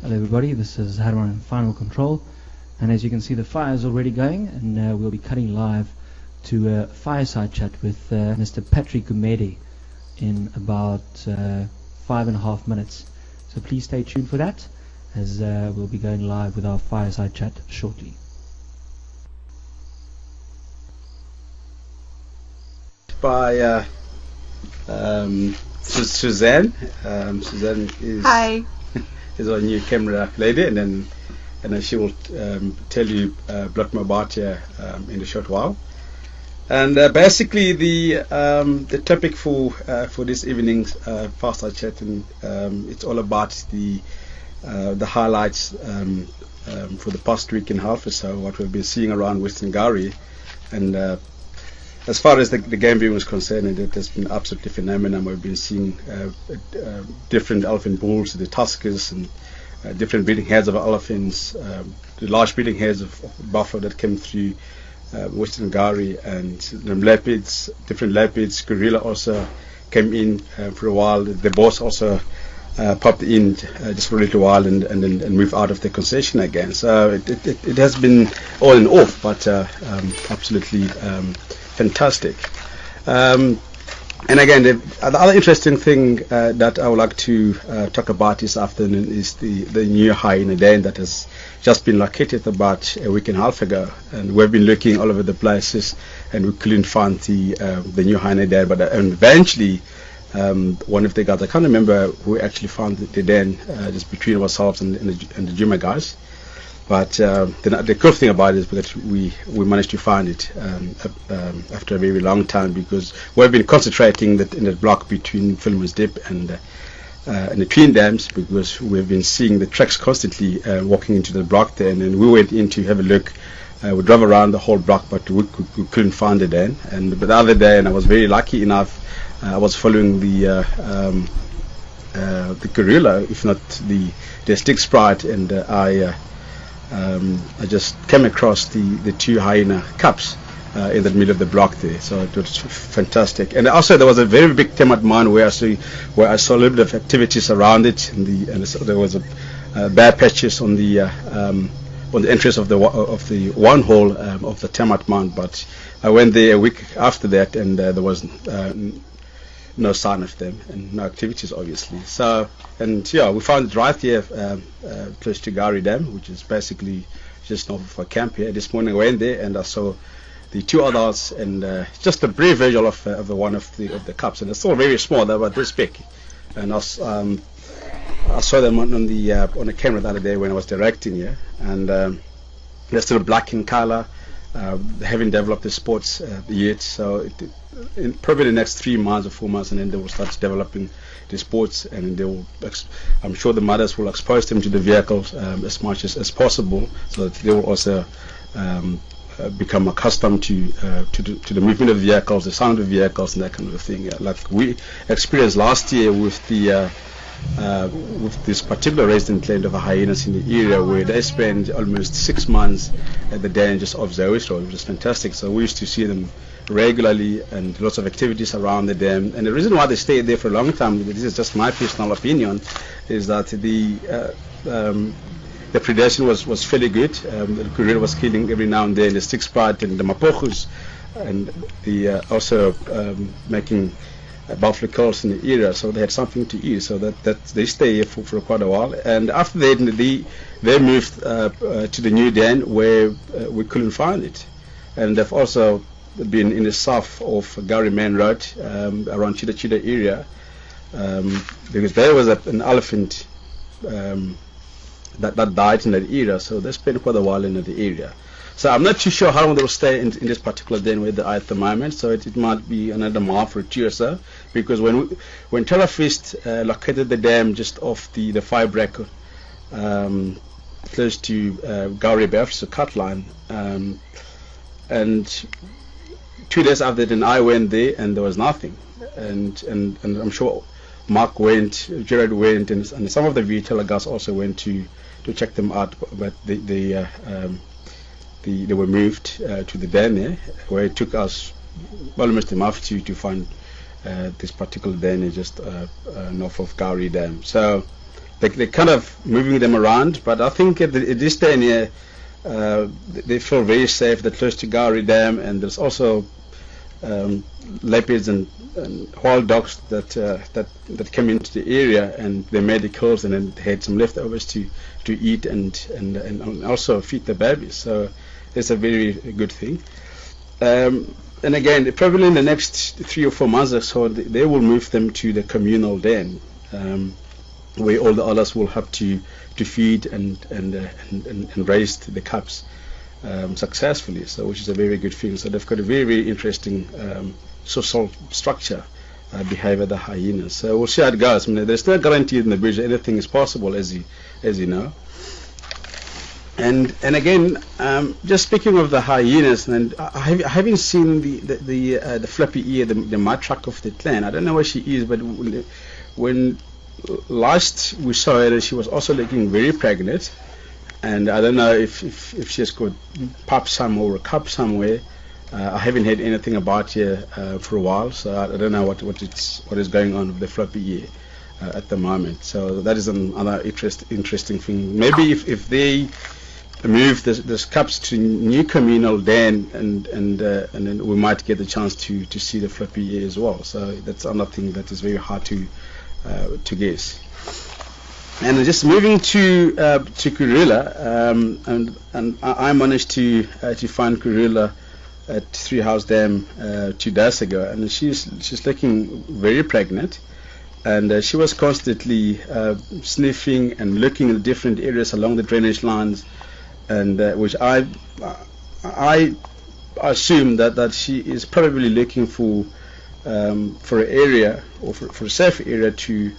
Hello everybody, this is Harman in Final Control, and as you can see the fire is already going, and we'll be cutting live to a fireside chat with Mr. Patrick Gumede in about 5.5 minutes. So please stay tuned for that, as we'll be going live with our fireside chat shortly. By Suzanne. Suzanne is Hi. is our new camera lady, and then she will tell you a lot more about her in a short while. And basically the topic for this evening's fireside chat, and it's all about the highlights for the past week and a half or so, what we've been seeing around Western Gowrie. And as far as the game viewing is concerned, it has been absolutely phenomenal. We've been seeing different elephant bulls, the tuskers, and different breeding heads of elephants, the large breeding heads of buffalo that came through Western Gowrie, and leopards, different leopards. Gorilla also came in for a while. The boars also popped in just for a little while and moved out of the concession again. So it has been on and off, but absolutely fantastic. And again, the other interesting thing that I would like to talk about this afternoon is the new hyena den that has just been located about a week and a half ago, and we've been looking all over the places and we couldn't find the new hyena den. But eventually, one of the guys, I can't remember who actually found the den, just between ourselves and the Juma guys. But the cool thing about it is that we managed to find it after a very long time, because we've been concentrating in the block between Filmer's Dip and the Twin Dams, because we've been seeing the tracks constantly walking into the block there. And then we went in to have a look. We drove around the whole block, but we couldn't find it then. But the other day, and I was very lucky enough, I was following the gorilla, if not the stick sprite, and I just came across the two hyena cubs in the middle of the block there. So it was fantastic. And also there was a very big termite mound where I saw a little bit of activities around it, and so there was a bare patches on the entrance of the one hole of the termite mound. But I went there a week after that, and there was no sign of them and no activities, obviously. So, and yeah, we found it right here close to Gowrie Dam, which is basically just north of our camp here. This morning I went there and I saw the two adults, and just a brief visual of the one of the cubs, and it's still very small, they're about this big. And I saw them on the camera the other day when I was directing here, and they're still black in color. They haven't developed the spots yet, so in probably the next 3 months or 4 months, and then they will start developing the sports, and they will, I'm sure the mothers will expose them to the vehicles as much as possible, so that they will also become accustomed to the movement of vehicles, the sound of vehicles, and that kind of thing. Like we experienced last year with this particular resident land of hyenas in the area, where they spent almost 6 months at the den just off Zoe's Road, which was fantastic. So we used to see them regularly, and lots of activities around the dam. And the reason why they stayed there for a long time, this is just my personal opinion, is that the predation was fairly good. The gorilla was killing every now and then the stick sprite and the mapochus, and the also making buffalo calls in the area, so they had something to eat, so that they stay here for quite a while. And after that, they moved to the new den, where we couldn't find it. And they've also been in the south of Gowrie Main Road, around Chida area, because there was an elephant that died in that area, so they spent quite a while in the area. So I'm not too sure how long they will stay in this particular den where they are at the moment. So it might be another month or 2 or so, because when Terrafist located the dam just off the fire break, close to Gowrie Bay, so cut line, and 2 days after that, I went there and there was nothing. And I'm sure Mark went, Gerard went, and some of the retailer guys also went to check them out, but they were moved to the den there, where it took us almost a month to find this particular den just north of Gowrie Dam. So they're kind of moving them around, but I think at this day and year, they feel very safe. They're close to Gowrie Dam, and there's also leopards and wild dogs that come into the area, and they made the calls, and then they had some leftovers to eat and also feed the babies. So it's a very good thing. And again, probably in the next 3 or 4 months or so, they will move them to the communal den, where all the others will have to feed and raise the cubs successfully. So, which is a very good thing. So they've got a very, very interesting social structure behavior, the hyenas. So we'll see how it goes. I mean, there's no guarantee in the bush that anything is possible, as you know. And again, just speaking of the hyenas, and I haven't seen the flappy ear, the matriarch of the clan. I don't know where she is, but when last we saw her, she was also looking very pregnant, and I don't know if she's got pup somewhere or a cub somewhere. I haven't heard anything about her for a while, so I don't know what is going on with the flappy ear at the moment. So that is another interesting thing. Maybe if they move this cubs to new communal den, and then we might get the chance to see the flappy ear as well. So that's another thing that is very hard to guess. And just moving to Kurilla, and I managed to find Kurilla at Three House Dam 2 days ago, and she's looking very pregnant, and she was constantly sniffing and looking at different areas along the drainage lines, and which I assume that she is probably looking for an area, or for a safe area to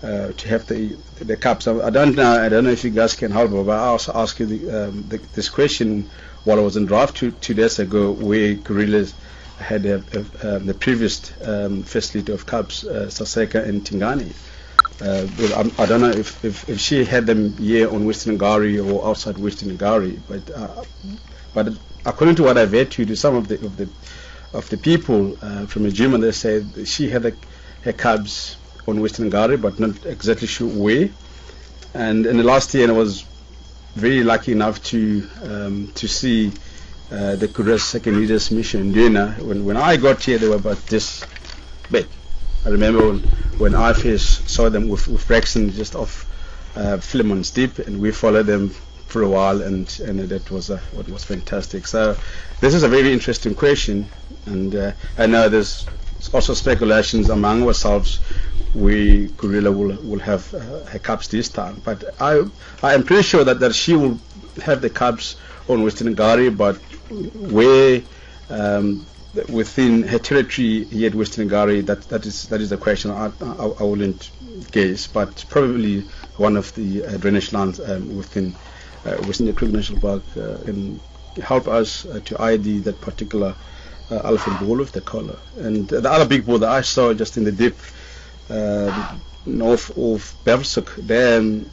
have the cubs. I don't know if you guys can help me, but I also asked you this question while I was in drive 2 days ago, where gorillas had the previous first litter of cubs, Saseka and Tingani. I don't know if she had them here on Western Gowrie or outside Western Gowrie, but according to what I've read to some of the people from Ejima, they said she had her cubs on Western Gowrie, but not exactly sure where. And in the last year, I was very lucky enough to see the Kuras Second Leaders Mission dinner. When I got here, they were about this big. I remember when I first saw them with Braxton just off Flemons Deep, and we followed them for a while, and that was what was fantastic. So this is a very interesting question, and I know there's also speculations among ourselves where Kurilla will have her cubs this time, but I am pretty sure that she will have the cubs on Western Gowrie, but where within her territory here at Western Gowrie, that is the question. I wouldn't guess, but probably one of the drainage lands within the Kruger National Park can help us to ID that particular elephant bull with the collar. And the other big bull that I saw just in the dip north of Bevsuk, then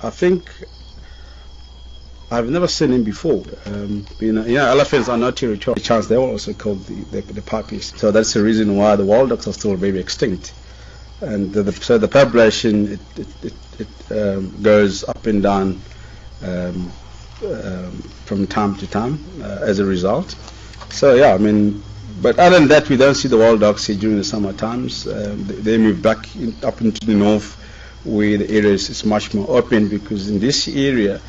I think I've never seen him before. Elephants are not territorial. Chance they're also called the puppies. So that's the reason why the wild dogs are still very extinct. And so the population it goes up and down from time to time as a result. So yeah, I mean, but other than that, we don't see the wild dogs here during the summer times. They move back up into the north, where the area is much more open, because in this area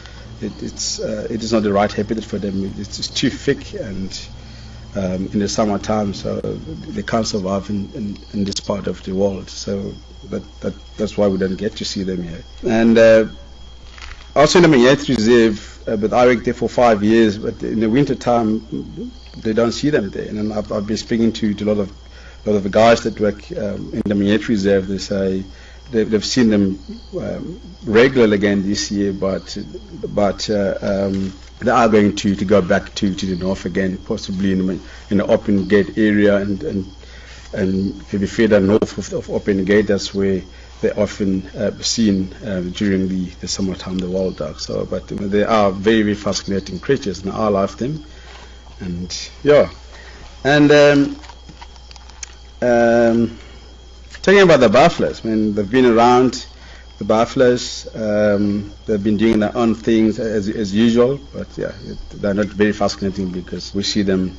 it is not the right habitat for them. It's too thick, and in the summertime, so they can't survive in this part of the world. So that's why we don't get to see them here. And also in the Manyet Reserve, but I worked there for 5 years. But in the winter time, they don't see them there. And I've been speaking to a lot of the guys that work in the Manyet Reserve. They say they've seen them regularly again this year, but they are going to go back to the north again, possibly in the Open Gate area, and maybe further north of Open Gate. That's where they're often seen during the summertime, the wild dogs. So, but they are very, very fascinating creatures, and I love them. And yeah, and talking about the buffaloes, I mean, they've been around the buffaloes, they've been doing their own things as usual, but yeah, they're not very fascinating because we see them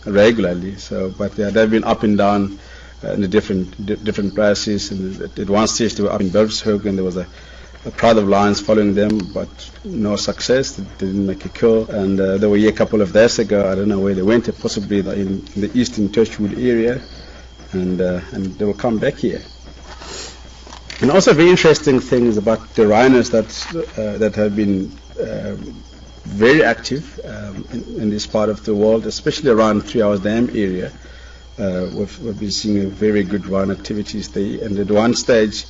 regularly. So, but yeah, they've been up and down in the different places. And at one stage they were up in Bergshoek, and there was a crowd of lions following them, but no success. They didn't make a kill. And they were here a couple of days ago. I don't know where they went. Possibly in the eastern Torchwood area, and they will come back here. And also very interesting things about the rhinos that have been very active in this part of the world, especially around 3 Hours Dam area. We've been seeing very good rhino activities there. And at one stage,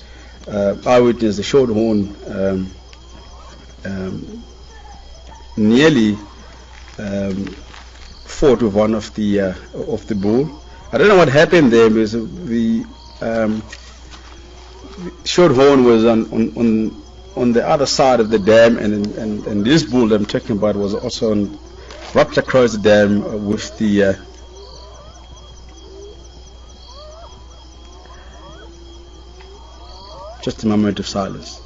I witnessed the shorthorn nearly fought with one of the bull. I don't know what happened there, because the shorthorn was on the other side of the dam, and this bull I'm talking about was also wrapped across the dam with the just a moment of silence.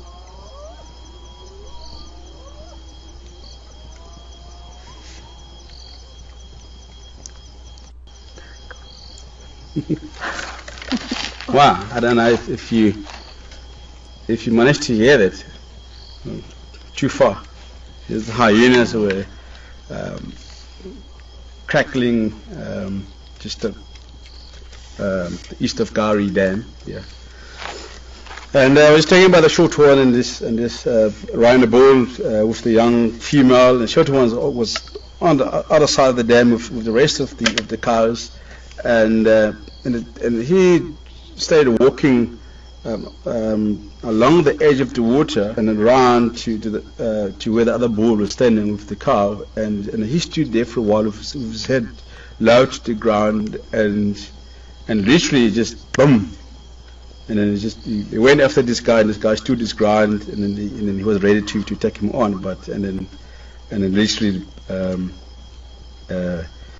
Wow, I don't know if you managed to hear that. Too far. The hyenas were crackling just east of Gari Dam. Yeah. And I was talking about the shorthorn and this rhino bull with the young female. The shorthorn was on the other side of the dam with the rest of the cows, and he started walking along the edge of the water and then around to where the other bull was standing with the cow, and he stood there for a while with his head low to the ground, and literally just boom. And then he went after this guy, and this guy stood his ground, and then he was ready to take him on, and then literally